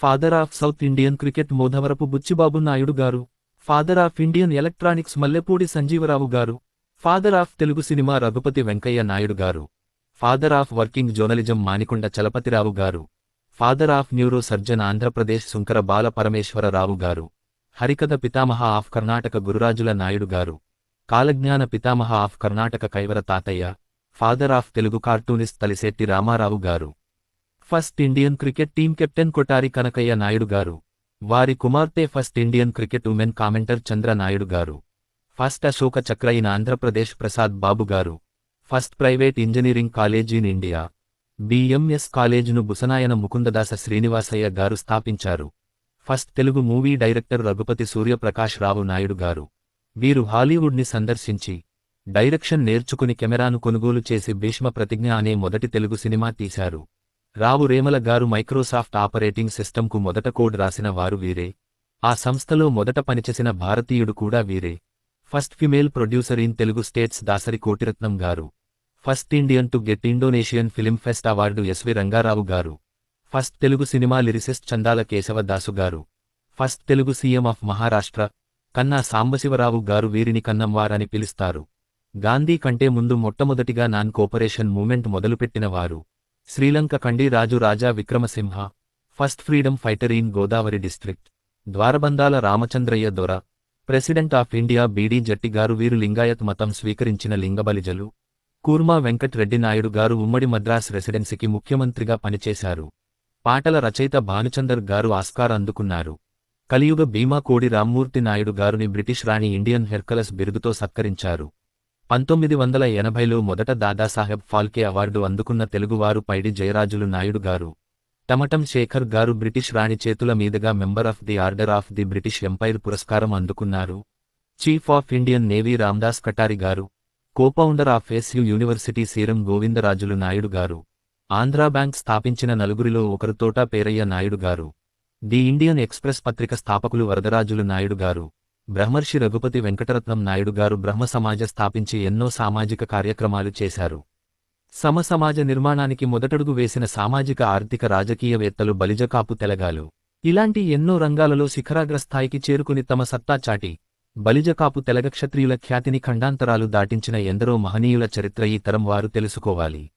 Father of South Indian cricket Modhavarapu Buchibabu Naidu garu. Father of Indian electronics Mallepudi Sanjeevarao garu. Father of Telugu cinema Raghupathi Venkaiah Naidu garu. Father of working journalism Manikonda Chalapathirao garu. Father of neuro surgeon Andhra Pradesh Sunkara Bala Parameswararao garu. హరికథ పితామహ of Karnataka గురురాజుల Naidu గారు. కాలజ్ఞాన పితామహ of Karnataka Kaivara Tatayya. Father of Telugu cartoonist Talisetti Ramarao garu. First Indian cricket team captain Kotari Kanakayya Naidu garu. వారి కుమార్తె first Indian cricket women commentator Chandra Naidu garu. First Ashoka Chakra in Andhra Pradesh Prasad Babu garu. First private engineering college in India BMS కాలేజును బుసనాయన ముకుందదాస శ్రీనివాసయ్య గారు స్థాపించారు. First Telugu movie director Raghupathi Suryaprakash Rao Naidu garu. వీరు హాలీవుడ్ని సందర్శించి డైరెక్షన్ నేర్చుకుని కెమెరాను కొనుగోలు చేసి భీష్మ ప్రతిజ్ఞ అనే మొదటి తెలుగు సినిమా తీశారు. రావు రేమల గారు మైక్రోసాఫ్ట్ ఆపరేటింగ్ సిస్టంకు మొదట కోడ్ రాసిన వారు వీరే. ఆ సంస్థలో మొదట పనిచేసిన భారతీయుడు కూడా వీరే. First female producer in Telugu states Dasari Kotiratnam garu. First Indian to get Indonesian film fest award SV Rangarao garu. First Telugu cinema lyricist Chandala Kesavadasu garu. First Telugu CM of Maharashtra Kanna Sambasivarao గారు. వీరిని కన్నంవారని పిలుస్తారు. గాంధీ కంటే ముందు మొట్టమొదటిగా నాన్ కోపరేషన్ మూమెంట్ మొదలుపెట్టిన వారు. శ్రీలంక కండి రాజు Raja Vikramasimha. First freedom fighter in Godavari district. Dwarabandala Ramachandrayya Dora. President of India BD Jatti garu. వీరు లింగాయత్ మతం స్వీకరించిన లింగబలిజలు. కూర్మా వెంకట్ రెడ్డి నాయుడు గారు ఉమ్మడి మద్రాస్ రెసిడెన్సీకి ముఖ్యమంత్రిగా పనిచేశారు. పాటల రచయిత భానుచందర్ గారు ఆస్కార్ అందుకున్నారు. కలియుగ భీమా కోడి రామ్మూర్తి నాయుడు గారుని బ్రిటిష్ రాణి ఇండియన్ హెర్కలస్ బిరుదుతో సత్కరించారు. 1980లో మొదట దాదాసాహెబ్ ఫాల్కే అవార్డు అందుకున్న తెలుగువారు పైడి జయరాజులు నాయుడు గారు. టమటం శేఖర్ గారు బ్రిటిష్ రాణి చేతుల మీదుగా member of the order of the British empire పురస్కారం అందుకున్నారు. Chief of Indian navy Ramdas Katari garu. Cofounder of SU university Seeram Govindarajulu Naidu garu. Andhra bank స్థాపించిన నలుగురిలో ఒకరు తోటా పేరయ్య నాయుడు గారు. ది ఇండియన్ ఎక్స్ప్రెస్ పత్రిక స్థాపకులు వరదరాజులు నాయుడు గారు. బ్రహ్మర్షి రఘుపతి వెంకటరత్నం నాయుడు గారు బ్రహ్మ సమాజ స్థాపించి ఎన్నో సామాజిక కార్యక్రమాలు చేశారు. సమసమాజ నిర్మాణానికి మొదటడుగు వేసిన సామాజిక ఆర్థిక రాజకీయవేత్తలు బలిజకాపు తెలగాలు. ఇలాంటి ఎన్నో రంగాలలో శిఖరాగ్రస్థాయికి చేరుకుని తమ సత్తా చాటి బలిజకాపు తెలగ క్షత్రియుల ఖ్యాతిని ఖండాంతరాలు దాటించిన ఎందరో మహనీయుల చరిత్ర ఈ తరం వారు తెలుసుకోవాలి.